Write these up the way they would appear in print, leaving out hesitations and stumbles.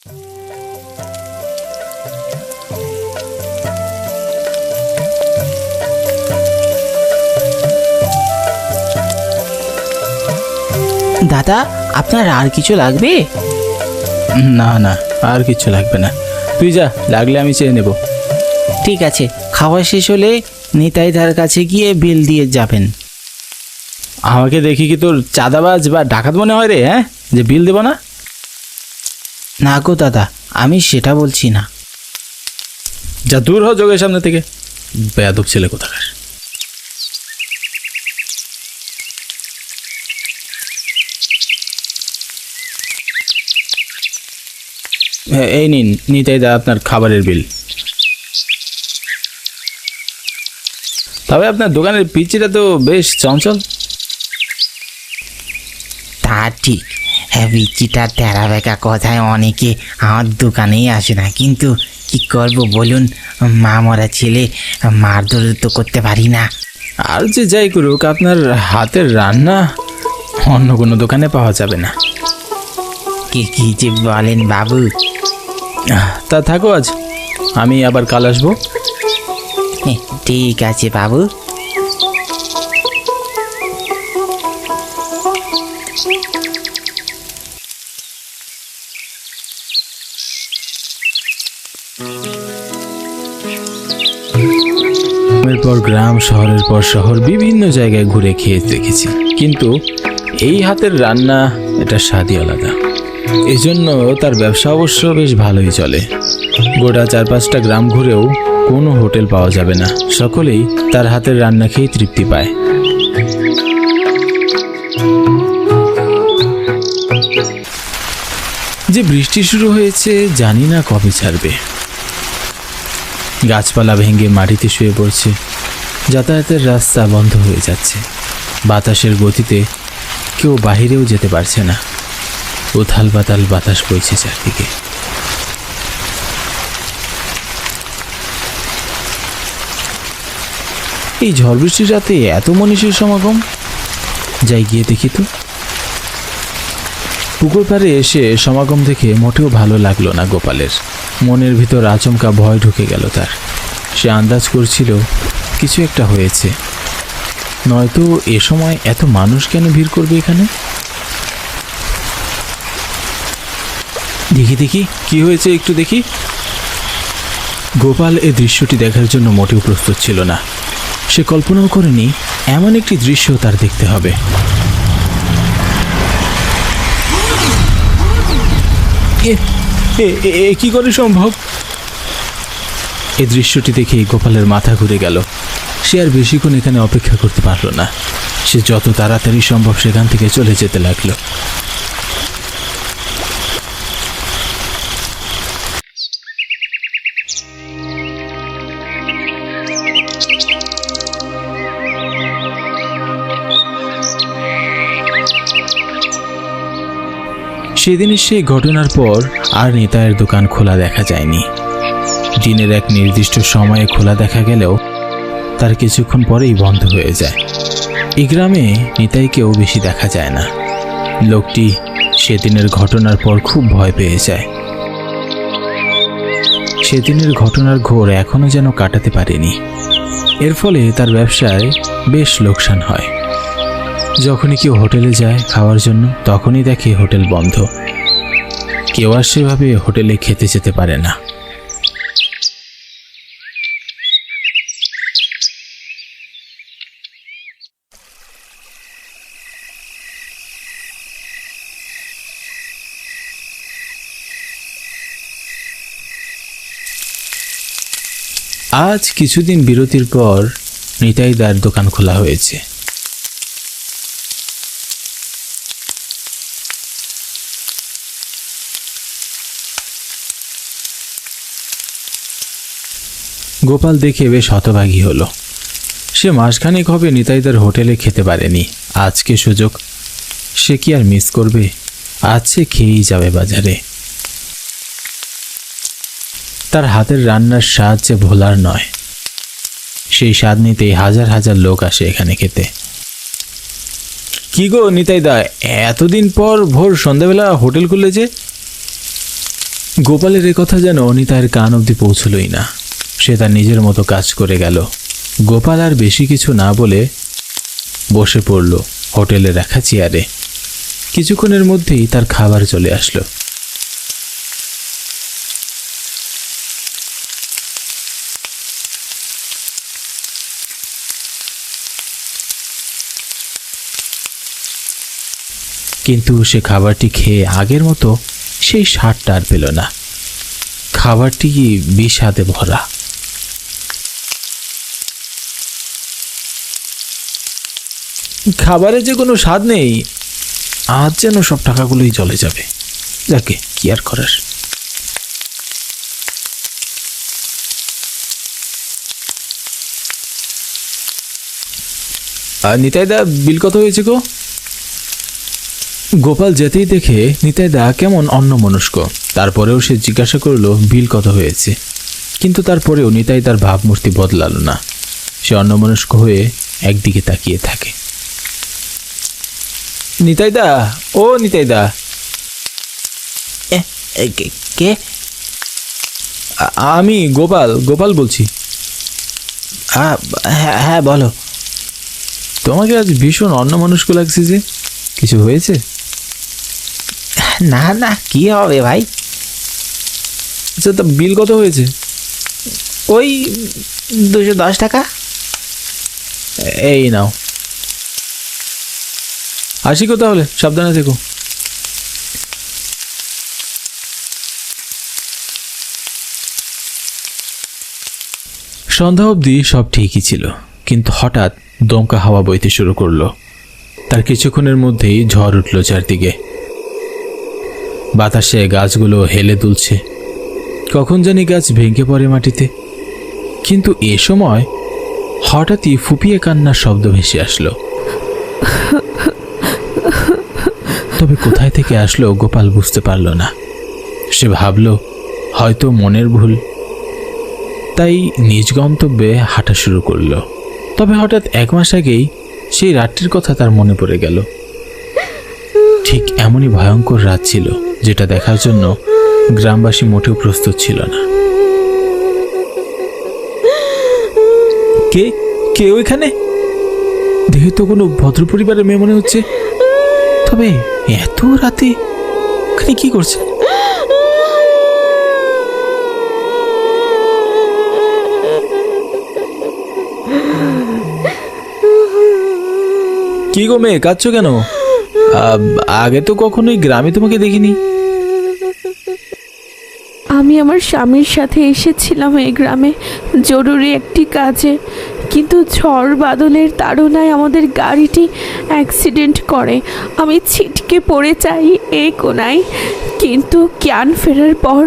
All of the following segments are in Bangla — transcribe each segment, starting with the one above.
দাদা, আপনার আর কিছু লাগবে? না না, আর কিছু লাগবে না, তুই যা, লাগলে আমি চেয়ে নেব। ঠিক আছে, খাওয়া শেষ হলে নিতাইদার কাছে গিয়ে বিল দিয়ে যাবেন। আমাকে দেখি কি তোর চাঁদাবাজ বা ডাকাত মনে হয় রে? হ্যাঁ, যে বিল দেবো না? না গো দাদা, আমি সেটা বলছি না। যা দূর হ যোগের সামনে থেকে, বেয়াদব ছেলে কোথাকার। এই নিন নিতাইদা আপনার খাবারের বিল। তবে আপনার দোকানের পিচিটা তো বেশ চঞ্চল। তা ঠিক, হ্যাঁ, বিচিটা তেরা বেকা কথায় অনেকে আমার দোকানেই আসে না, কিন্তু কি করব বলুন, মা মরা ছেলে, মারধর তো করতে পারি না। আর যে যাই করুক, আপনার হাতের রান্না অন্য কোনো দোকানে পাওয়া যাবে না। কি কি যে বলেন বাবু। তা থাকো আজ, আমি আবার কাল আসবো। ঠিক আছে বাবু। পর গ্রাম, শহরের পর শহর, বিভিন্ন জায়গায় ঘুরে খেয়ে দেখেছি, কিন্তু এই হাতের রান্না, এটা স্বাদই আলাদা। এজন্য তার ব্যবসা অবশ্য বেশ ভালোই চলে। গোটা 4-5টা গ্রাম ঘুরেও কোনো হোটেল পাওয়া যাবে না, সকলেই তার হাতের রান্না খেয়ে তৃপ্তি পায়। যে বৃষ্টি শুরু হয়েছে, জানি না কবে ছাড়বে। গাছপালা ভেঙে মাটিতে শুয়ে পড়ছে, যাতায়াতের রাস্তা বন্ধ হয়ে যাচ্ছে, বাতাসের গতিতে কেউ বাহিরেও যেতে পারছে না, উথাল পাতাল বাতাস বইছে চারদিকে। এই ঝড় বৃষ্টির রাতে এত মনীষীর সমাগম, যাই গিয়ে দেখি তো। পুকুর পাড়ে এসে সমাগম দেখে মোটেও ভালো লাগলো না গোপালের। মনের ভিতর আচমকা ভয় ঢুকে গেল তার। সে আন্দাজ করছিল কিছু একটা হয়েছে, নয়তো এ সময় এত মানুষ কেন ভিড় করবে এখানে। দেখি দেখি কি হয়েছে, একটু দেখি। গোপাল এই দৃশ্যটি দেখার জন্য মোটেও প্রস্তুত ছিল না। সে কল্পনাও করেনি এমন একটি দৃশ্য তার দেখতে হবে। কি করে সম্ভব? এই দৃশ্যটি দেখে গোপালের মাথা ঘুরে গেল। সে আর বেশিক্ষণ এখানে অপেক্ষা করতে পারল না। সে যত তাড়াতাড়ি সম্ভব সেখান থেকে চলে যেতে লাগলো। সেদিনের সেই ঘটনার পর আর নিতাইয়ের দোকান খোলা দেখা যায়নি। দিনের এক নির্দিষ্ট সময়ে খোলা দেখা গেলেও তার কিছুক্ষণ পরেই বন্ধ হয়ে যায়। এই গ্রামে নিতাইকেও বেশি দেখা যায় না। লোকটি সেদিনের ঘটনার পর খুব ভয় পেয়ে যায়। সেদিনের ঘটনার ঘোর এখনো যেন কাটাতে পারেনি। এর ফলে তার ব্যবসায় বেশ লোকসান হয়। যখনই কেউ হোটেলে যায় খাওয়ার জন্য, তখনই দেখে হোটেল বন্ধ। কেউ আর সেভাবে হোটেলে খেতে যেতে পারে না। আজ কিছুদিন বিরতির পর নিতাইদার দোকান খোলা হয়েছে। গোপাল দেখে বেশ হতভাগী হলো। সে মাসখানেক হবে নিতাইদার হোটেলে খেতে পারেনি। আজকে সুযোগ, সে কি আর মিস করবে? আজ সে খেয়েই যাবে বাজারে। তার হাতের রান্নার স্বাদ যে ভোলার নয়। সেই স্বাদ নিতেই হাজার হাজার লোক আসে এখানে খেতে। কি গো নিতাইদা, এতদিন পর ভোর সন্ধ্যাবেলা হোটেল খুললে যে? গোপালের এ কথা যেন নিতাইয়ের কান অবধি পৌঁছলই না। সে তার নিজের মতো কাজ করে গেল। গোপাল আর বেশি কিছু না বলে বসে পড়ল হোটেলে রাখা চেয়ারে। কিছুক্ষণের মধ্যেই তার খাবার চলে আসলো। কিন্তু সে খাবারটি খেয়ে আগের মতো সেই স্বাদটা আর পেল না। খাবারটি বিষাদে ভরা। খাবারে যে কোনো স্বাদ নেই, আজ যেন সব টাকাগুলোই চলে যাবে। যাকে কি আর করার। আর নিতাইদা, বিল কত হয়েছে গো? গোপাল যেতেই দেখে নিতাইদা কেমন অন্যমনস্ক। তারপরেও সে জিজ্ঞাসা করলো বিল কত হয়েছে। কিন্তু তারপরেও নিতাই তার ভাবমূর্তি বদলালো না। সে অন্যমনস্ক হয়ে একদিকে তাকিয়ে থাকে। নিতাইদা, ও নিতাইদা। কে? আমি গোপাল, গোপাল বলছি। হ্যাঁ হ্যাঁ, বলো। তোমাকে আজ ভীষণ অন্যমনস্ক লাগছে যে, কিছু হয়েছে? না না, কি হবে ভাই? আচ্ছা, তা বিল কত হয়েছে? ওই 210 টাকা। এই নাও। আসি গো তাহলে, সাবধানে থেকো। সন্ধ্যা অবধি সব ঠিকই ছিল, কিন্তু হঠাৎ দমকা হাওয়া বইতে শুরু করলো। তার কিছুক্ষণের মধ্যেই ঝড় উঠল চারদিকে। বাতাসে গাছগুলো হেলে দুলছে। কখন জানি গাছ ভেঙে পড়ে মাটিতে। কিন্তু এ সময় হঠাৎই ফুপিয়ে কান্নার শব্দ ভেসে আসলো। তবে কোথায় থেকে আসলো গোপাল বুঝতে পারল না। সে ভাবল হয়তো মনের ভুল, তাই নিজ গন্তব্যে হাঁটা শুরু করলো। তবে হঠাৎ 1 মাস আগেই সেই রাতটির কথা তার মনে পড়ে গেল। ঠিক এমনই ভয়ঙ্কর রাত ছিল, যেটা দেখার জন্য গ্রামবাসী মোটেও প্রস্তুত ছিল না। কে কে ওইখানে? দেখে তো কোনো ভদ্র পরিবারের মেয়ে মনে হচ্ছে। তবে এত রাতে ওখানে কি করছে? কি গো মেয়ে, কাঁদছো কেন? আগে তো কখনোই গ্রামে তোমাকে দেখিনি। আমি আমার স্বামীর সাথে এসেছিলাম এই গ্রামে জরুরি একটি কাজে, কিন্তু ঝড় বাদলের তাড়নায় আমাদের গাড়িটি অ্যাক্সিডেন্ট করে। আমি ছিটকে পড়ে যাই এই কোনায়, কিন্তু জ্ঞান ফেরার পর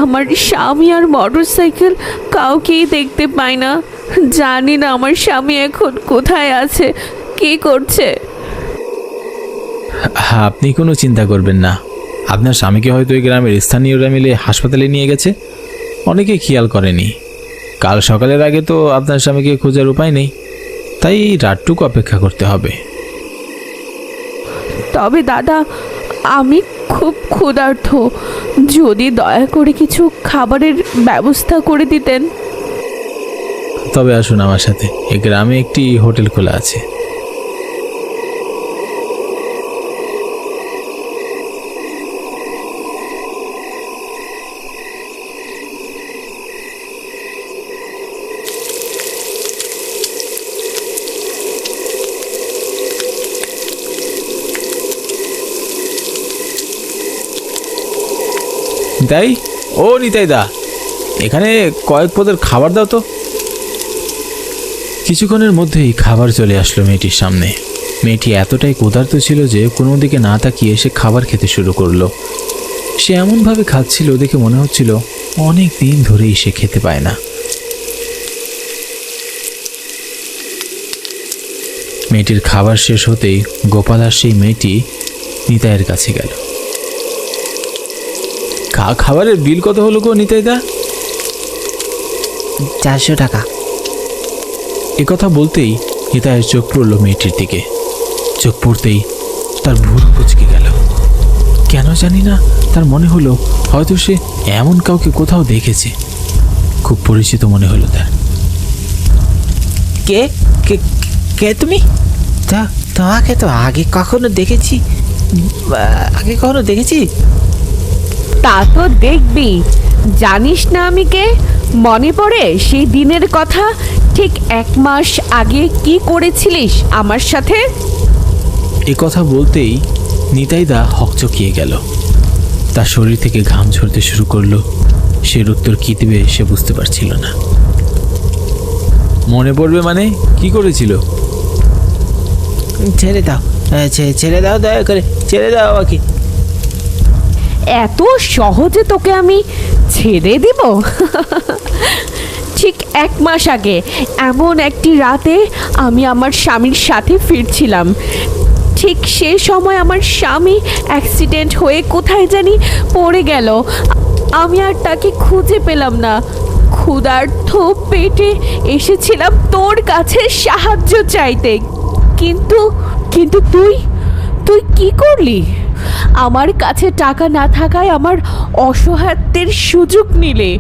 আমার স্বামী আর মোটরসাইকেল কাউকেই দেখতে পাই না। জানি না আমার স্বামী এখন কোথায় আছে, কী করছে। আপনি কোনো চিন্তা করবেন না। আপনার স্বামীকে হয়তো এই গ্রামের স্থানীয়রা মিলে হাসপাতালে নিয়ে গেছে। অনেকে খেয়াল করেনি। কাল সকালের আগে তো আপনার স্বামীকে খোঁজার উপায় নেই, তাই রাতটুকু অপেক্ষা করতে হবে। তবে দাদা, আমি খুব ক্ষুধার্ত, যদি দয়া করে কিছু খাবারের ব্যবস্থা করে দিতেন। তবে আসুন আমার সাথে, এই গ্রামে একটি হোটেল খোলা আছে। তাই ও নিতাইদা, এখানে কয়েক পদের খাবার দাও তো। কিছুক্ষণের মধ্যেই খাবার চলে আসলো মেয়েটির সামনে। মেয়েটি এতটাই ক্ষুধার্ত ছিল যে কোনো দিকে না তাকিয়ে সে খাবার খেতে শুরু করলো। সে এমনভাবে খাচ্ছিল দেখে মনে হচ্ছিল অনেক দিন ধরেই সে খেতে পায় না। মেয়েটির খাবার শেষ হতেই গোপাল আর সেই মেয়েটি নিতাইয়ের কাছে গেল। খাবারের বিল কত হলো গো নিতাইদা? 400 টাকা। এ কথা বলতেই নিতাইয়ের চোখ পড়ল মেয়েটির দিকে। চোখ পড়তেই তার ভুরু কুঁচকে গেল। কেন জানি না তার মনে হলো হয়তো সে এমন কাউকে কোথাও দেখেছে। খুব পরিচিত মনে হলো তার। কে কে কে তুমি? তোমাকে তো আগে কখনো দেখেছি, তা তো দেখবি, জানিস না আমি কে? মনে পড়ে সেই দিনের কথা? ঠিক 1 মাস আগে কি করেছিলিস আমার সাথে? এ কথা বলতেই নিতাইদা হকচকিয়ে গেল। তার শরীর থেকে ঘাম ঝরতে শুরু করলো। সে উত্তর কী দেবে সে বুঝতে পারছিল না। মনে পড়বে মানে কি করেছিল? ছেড়ে দাও, ছেড়ে দাও, দয়া করে ছেড়ে দাও আমাকে। এত সহজে তোকে আমি ছেড়ে দিব? ঠিক 1 মাস আগে এমন একটি রাতে আমি আমার স্বামীর সাথে ফিরছিলাম। ঠিক সেই সময় আমার স্বামী অ্যাক্সিডেন্ট হয়ে কোথায় জানি পড়ে গেল। আমি আর তাকে খুঁজে পেলাম না। ক্ষুধার্ত পেটে এসেছিলাম তোর কাছে সাহায্য চাইতে, কিন্তু কিন্তু তুই তুই কি করলি? আমার কাছে টাকা না থাকায় আমার অসহায়ত্বের সুযোগ নিলে,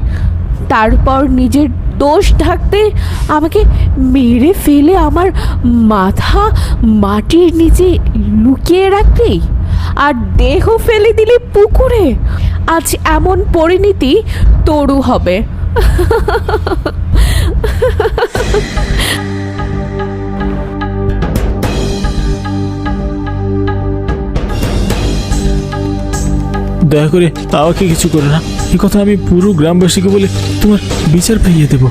তারপর নিজের দোষ ঢাকতে আমাকে মেরে ফেলে আমার মাথা মাটির নিচে লুকিয়ে রাখলি আর দেহ ফেলে দিলি পুকুরে। আজ এমন পরিণতি তোরও হবে। দয়া করে আমাকে কিছু করো না। এ কথা আমি পুরো গ্রামবাসীকে বলে তোমার বিচার পাইয়ে দেব।